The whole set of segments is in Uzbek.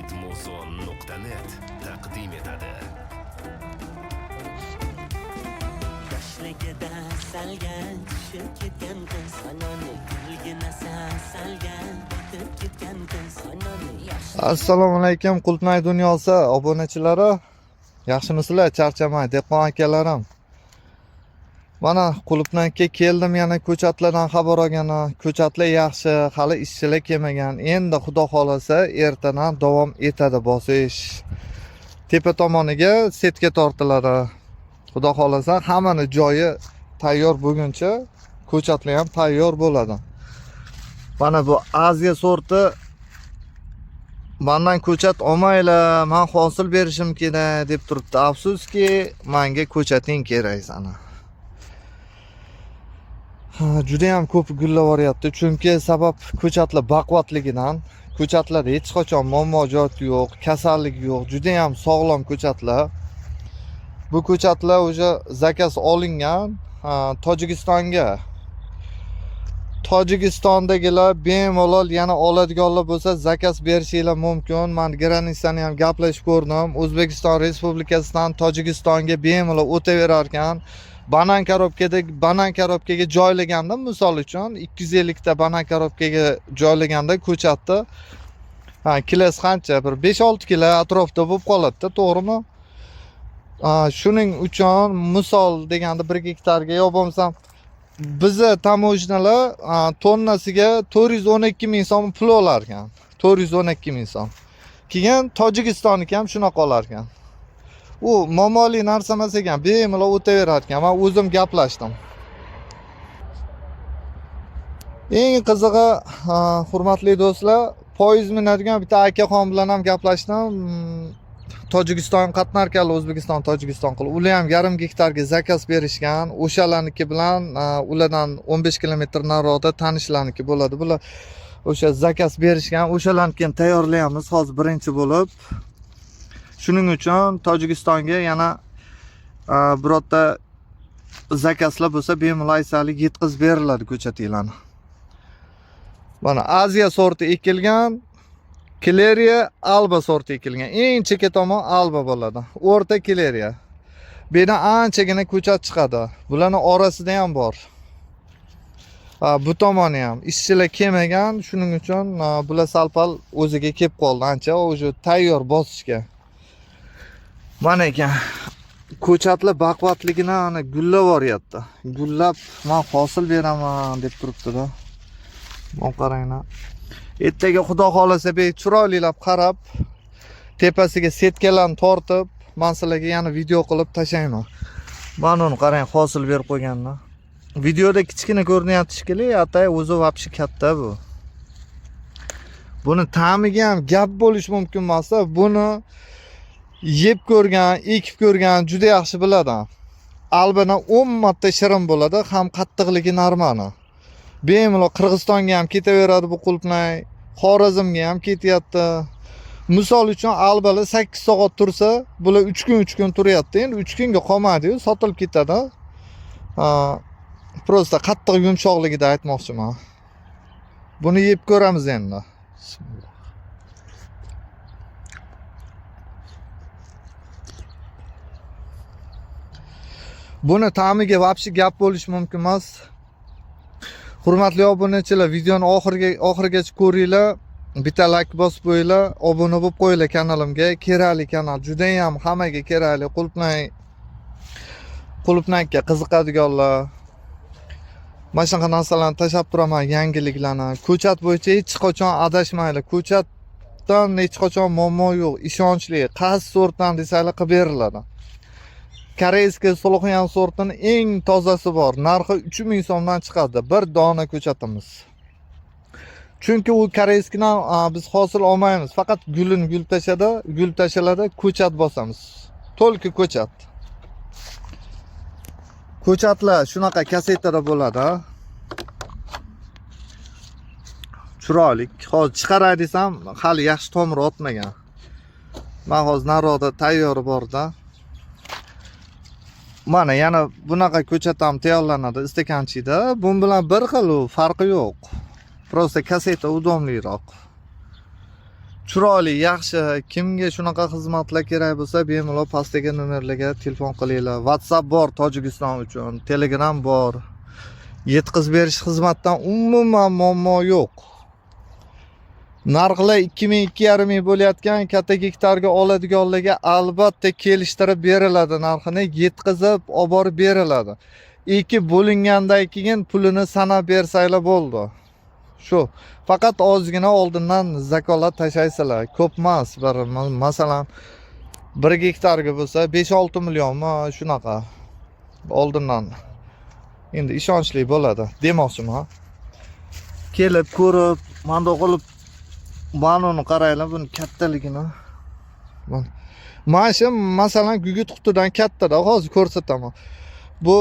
Bitmuson.net taqdim etadi. Yoshligida salgan tushib ketgan qiz xonani kulgina salgan bitib ketgan qiz xonani Assalomu alaykum Qulpnay dunyosi obunachilari. Yaxshimisizlar? Charchamay dehqon akalarim. Mana Qulpnayga keldim, yana ko'chatlardan xabar olgani. Ko'chatlar yaxshi, hali ishchilar kelmagan. Endi xudo xolasa ertadan davom etadi bosish. Tepa tomoniga setga tortiladi. Xudo xolasa hammani joyi tayyor bo'lguncha ko'chatlar ham tayyor bo'ladi. Mana bu Aziya sorti. Mendan ko'chat olmaylar, men hosil berishim kerak deb turibdi. Afsuski, menga ko'chating kerak sana. Juda ham ko'p gullavyapti, chunki sabab ko'chatlar baquvvatligidan. Ko'chatlarda hech qachon muammojot yo'q, kasallik yo'q, juda ham sog'lom ko'chatlar. Bu ko'chatlar o'sha zakaz olingan Tojikistonga. Tojikistondagilar bemalol yana oladiganlar bo'lsa zakaz berishinglar mumkin. Men granitsani ham gaplashib ko'rdim. O'zbekiston Respublikasidan Tojikistonga bemalol o'taverar ekan. Banan korobkaga joylaganda, misol uchun 250 ta banan korobkaga joylaganda ko'chatni kilosi qancha? Bir 5-6 kilo atrofida bo'lib qoladi, to'g'rimi? Shuning uchun misol deganda 1 gektarga yo bo'lmasam bizi tamojnalar tonnasiga 412 ming so'm pul olar ekan. 412 ming so'm. Keyin Tojikistonniki ham shunaqa olar ekan. U momoli narsa emas ekan, bemalol o'taverar ekan. Men o'zim gaplashdim. Eng qizig'i, hurmatli do'stlar, poyezd minadigan bitta akaxon bilan ham gaplashdim. Tojikiston qatnarkanlar, O'zbekiston Tojikiston qilib. Ular ham yarim gektarga zakaz berishgan. O'shalarniki bilan ulardan 15 kilometr nariroqda tanishlarniki bo'ladi. Bular o'sha zakaz berishgan. O'shalarni tayyorlayapmiz hozir birinchi bo'lib. Shuning uchun Tojikistonga yana birorta zakazlar bo'lsa bemalol aysalik yetkazib beriladi ko'chatinglarni. Mana Aziya sorti ekilgan. Kileriya Alba sorti ekilgan. Eng chekka tomon Alba bo'ladi. O'rta Kileriya. Bu yerdan anchagina ko'chat chiqadi. Bularning orasida ham bor. Bu tomoni ham ishchilar kelmagan, shuning uchun bular salpal o'ziga kelib qoldi. Ancha o'sha tayyor bosishga. Mana ekan. Ko'chatlar baquvvatligini ana gullab Gullab men hosil beraman deb turibdi-da. Mana qaranglar. Ertaga xudo xolasa chiroylilab qarab, tepasiga setkalarni tortib, men sizlarga yana video qilib tashlayman. Mana uni qarang, hosil berib qo'yganlar. Videoda kichkina ko'rinyapti shekilli, atay o'zi vobshe katta bu. Buni ta'miga ham gap bo'lish mumkin emas-da. Buni yeb ko'rgan, ekib ko'rgan juda yaxshi biladi. Albadan 10 marta shirin bo'ladi, ham qattiqligi normal. Bemalol Qirg'izistonga ham ketaveradi bu Qulpnay, Xorazmga ham ketyapti. Misol uchun albalar 8 soat tursa, bular 3 kun turyapti. Endi 3 kunga qolmadi-yu, sotilib ketadi. Prosta qattiq yumshoqligida aytmoqchiman. Buni yeb ko'ramiz endi. Buni ta'miga vobshe gap bo'lish mumkin emas. Hurmatli obunachilar, videoni oxirigacha ko'ringlar. Bitta like bosib qo'yinglar, obuna bo'lib qo'yinglar kanalimga. Kerakli kanal, juda ham hammaga kerakli. Qulpnayga qiziqadiganlar. Mana shunaqa narsalarni tashab turaman, yangiliklarni. Ko'chat bo'yicha hech qachon adashmaylik. Ko'chatdan hech qachon muammo yo'q, ishonchli. Qaysi sortdan desanglar qilib beriladi. Koreyskiy Soloxyan sortining eng tozasi bor. Narxi 3000 so'mdan chiqadi bir dona ko'chatimiz. Chunki u koreyskidan biz hosil olmaymiz. Faqat gul tashalada ko'chat bosamiz. To'lki ko'chat. Ko'chatlar shunaqa kasetada bo'ladi. Chiroyli. Hozir chiqaray desam, hali yaxshi tomir otmagan. Men hozir nariroqda tayyori bor-da. Mana yana bunaqa ko'chat ham tayyorlanadi istakanchida. Bun bilan bir xil, farqi yo'q. Prosta kaseta udumliroq. chiroyli, yaxshi, kimga shunaqa xizmatlar kerak bo'lsa, bemalol pastdagi nomerlarga telefon qilinglar. WhatsApp bor Tojikiston uchun, Telegram bor. Yetkazib berish xizmatdan umuman muammo yo'q. Narxlar 2,5 ming bo'layotgan katta gektarga oladiganlarga albatta kelishtirib beriladi. Narxini yetkazib olib borib beriladi. Ekib bo'lingandan keyin pulini sanab bersanglar bo'ldi. Shu. Faqat ozgina oldindan zakolat tashlaysizlar. Ko'p emas. Masalan, 1 gektarga bo'lsa 5-6 millionmi shunaqa. Oldindan. Endi ishonchli bo'ladi demoqchiman. Kelib ko'rib, manda qilib Manoni qaraylar, buni kattaligini. Mana shu masalan gugurt qutidan kattada, hozir ko'rsataman. Bu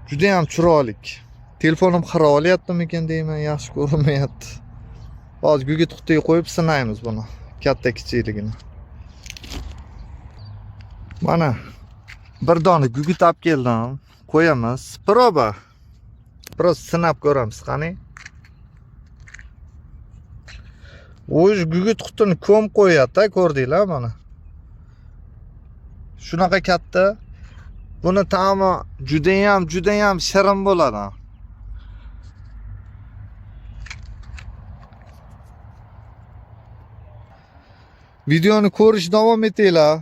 juda ham chiroyli. Telefonim xira olyaptimikin deyman, yaxshi ko'rinmayapti. Hozir gugurt qutiga qo'yib sinaymiz buni, katta kichikligini. Mana bir dona gugurt olib keldim. Qo'yamiz. Proba. Biroz sinab ko'ramiz, qani. O'z gugurt qutini ko'm qo'yadi-da, ko'rdinglar mana. Shunaqa katta. Buni ta'mi juda ham shirin bo'ladi. Videoni ko'rish davom etinglar.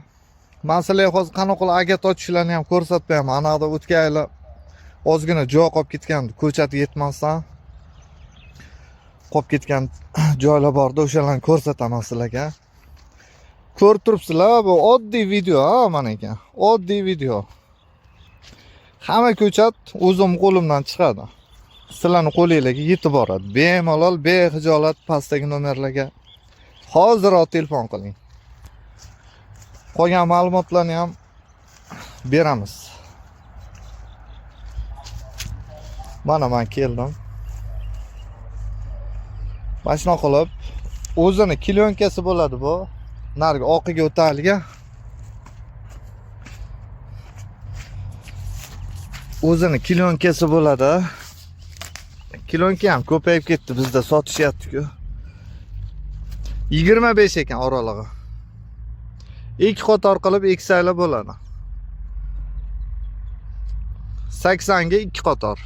Men sizlarga hozir qanaqa agat ochishlarni ham ko'rsatib beraman. Anaqda o'tgan yili ozgina joy qolib ketgandi, ko'chat yetmasdan. Qolib ketgan joylar borda, o'shalarni ko'rsataman sizlarga. Ko'rib turibsizlar, bu oddiy video mana ekan. Oddiy video. Hamma ko'chat o'zim qo'limdan chiqadi. Sizlarning qo'lingizga yetib boradi. Bemalol, bexijolat pastdagi nomerlarga hoziroq telefon qiling. Qolgan ma'lumotlarni ham beramiz. Mana men keldim. Mashina qilib o'zini kilyonkasi bo'ladi bu. Narigi oqiga o'taliga. O'zini kilyonkasi bo'ladi. Kilyonka ham ko'payib ketdi, bizda sotishyapti-ku. 25 ekan oralig'i. 2 qator qilib eksanglar bo'ladi. 80 ga 2 qator.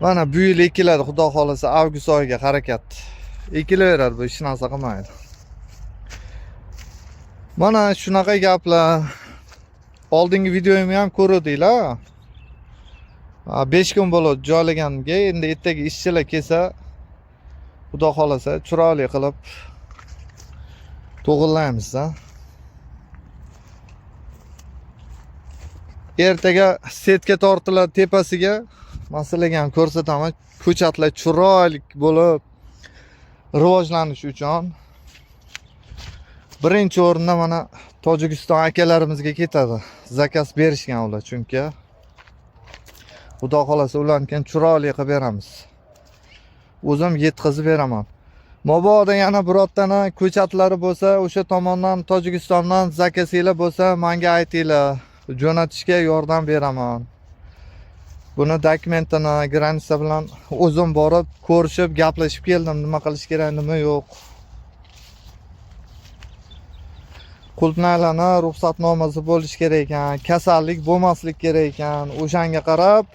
Mana bu yil ekiladi, xudo xolasa avgust oyiga harakat. Ekilaveradi, bu hech narsa qilmaydi. Mana shunaqa gaplar. Oldingi videoyimni ham ko'rdinglar. 5 kun bo'lib joylaganimga, endi ertaga ishchilar kelsa, xudo xolasa chiroyli qilib to'g'irlaymiz. Ertaga setka tortilar tepasiga. Men sizlarga ham ko'rsataman. Ko'chatlar chiroyli bo'lib rivojlanish uchun birinchi o'rinda mana Tojikiston akalarimizga ketadi. Zakaz berishgan ular, chunki xudo xolasa ularni chiroyli qilib beramiz. O'zim yetkazib beraman. Mabodo yana birortani ko'chatlari bo'lsa, o'sha tomondan Tojikistondan zakazinglar bo'lsa, menga aytinglar. Jo'natishga yordam beraman. Buni dokumentini granitsa bilan o'zim borib ko'rishib, gaplashib keldim, nima qilish kerak, nima yo'q. Qulpnaylarni ruxsatnomasi bo'lish kerak ekan, kasallik bo'lmaslik kerak ekan. O'shanga qarab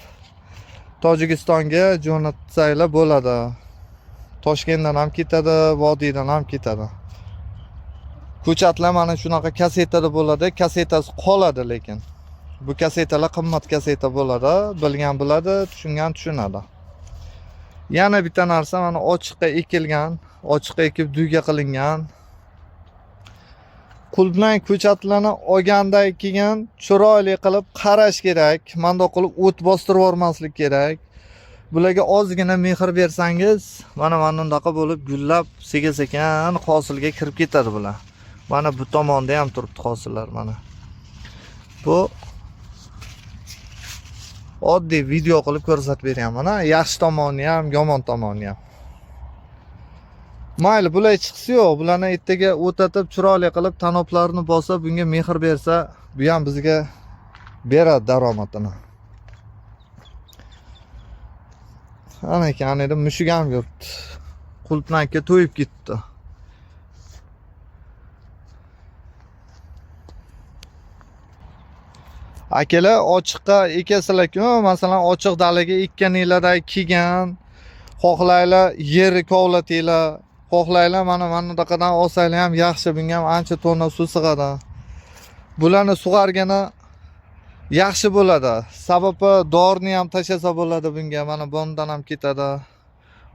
Tojikistonga jo'natsanglar bo'ladi. Toshkentdan ham ketadi, Vodiydan ham ketadi. Ko'chatlar mana shunaqa kasetada bo'ladi, kasetasi qoladi lekin. Bu kasetalar qimmat kaseta bo'ladi, bilgan biladi, tushungan tushunadi. Yana bitta narsa mana ochiqqa ekilgan, ochiqqa ekib duyga qilingan. Qulpnay ko'chatlarni olgandan keyin chiroyli qilib qarash kerak. Manda qilib o't bostirib yormaslik kerak. Bularga ozgina mehr bersangiz, mana bundaqa bo'lib gullab, sekin-sekin hosilga kirib ketadi bular. Mana bu tomonda ham turibdi hosillar mana. Bu oddiy video qilib ko'rsatib beraman. Yaxshi tomoni ham, yomon tomoni ham. Mayli, bular chiqsa yo'q, bularni ertaga o'tatib chiroyli qilib tanoplarni bosa, bunga mehr bersa, bu ham bizga beradi daromadini. Ana ekan edi mushuk ham yuribdi. Qulupnayga to'yib ketdi. Akalar ochiqqa ekasizlar-ku, masalan ochiq dalaga ekkaninglarda kelgan, xohlaylar yerni kovlatinglar, xohlaylar mana bunaqadan olsanglar ham yaxshi, bunga ham ancha tonna suv sig'adi. Bularni sug'argani yaxshi bo'ladi. Sababi dorini ham tashlasa bo'ladi bunga. Mana bundan ham ketadi.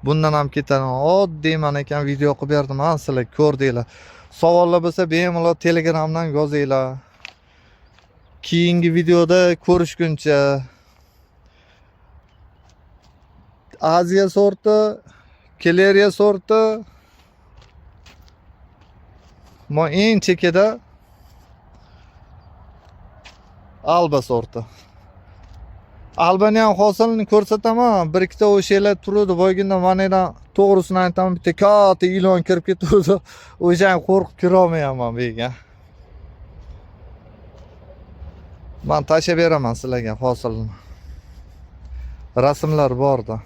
Bundan ham ketadi. Oddiy mana ekan video qilib berdim, ha, sizlar ko'rdinglar. Savollar bo'lsa bemalol Telegramdan yozinglar. Keyingi videoda ko'rishguncha. Aziya sorti, Keleriya sorti. Ma eng chekida Alba sorti. Albani ham hosilini ko'rsataman. Bir ikkita o'shalar turadi. Boygunda manadan to'g'risini aytaman, bitta katta ilon kirib ketdi. O'shan qo'rqib kira olmayapman bu yerga. Men tashlab beraman sizlarga hosilni. Rasmlar borda.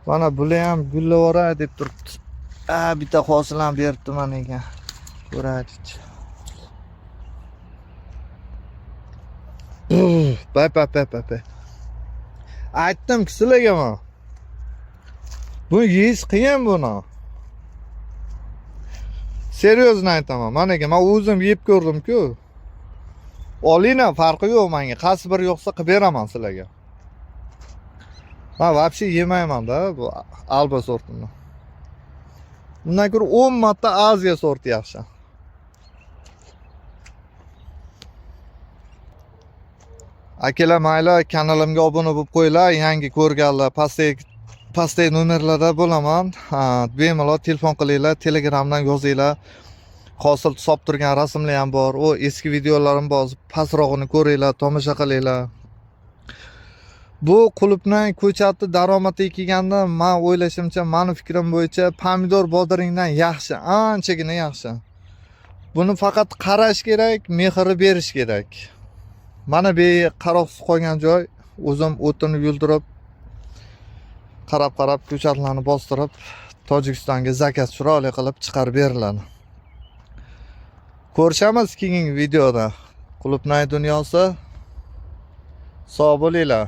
Mana bular ham gullavora deb turibdi. Bitta hosil ham beribdi menga. Ko'raylik. Bay. Aytdim sizlarga men. Bu yeyish qiyin buni. Seryozni aytaman. Menga men o'zim yeb ko'rdim-ku. Olinglar, farqi yo'q menga. Qaysi bir yo'qsa qilib beraman sizlarga. Men вообще yemayman-da bu Alba sortini. Bundan ko'ra 10 marta Aziya sorti yaxshi. Akalar mayli kanalimga obuna bo'lib qo'yinglar, yangi ko'rganlar pastdagi nomerlarda bo'laman. Bemalol telefon qilinglar, Telegramdan yozinglar. Hosil solib turgan rasmlar ham bor. O eski videolarim bor. Pastrog'ini ko'ringlar, tomosha qilinglar. Bu qulupnay ko'chati daromadiga kelganda men o'ylashimcha, mening fikrim bo'yicha pomidor bodringdan yaxshi, anchagina yaxshi. Buni faqat qarash kerak, mehri berish kerak. Mana bu qaroqsiz qolgan joy, o'zim o'tini yuldirib, qarab ko'chatlarni bostirib, Tojikistonga zakaz chiroyli qilib chiqarib beriladi. Ko'rishamiz keyingi videoda. Qulupnay dunyosi. Sog' bo'linglar.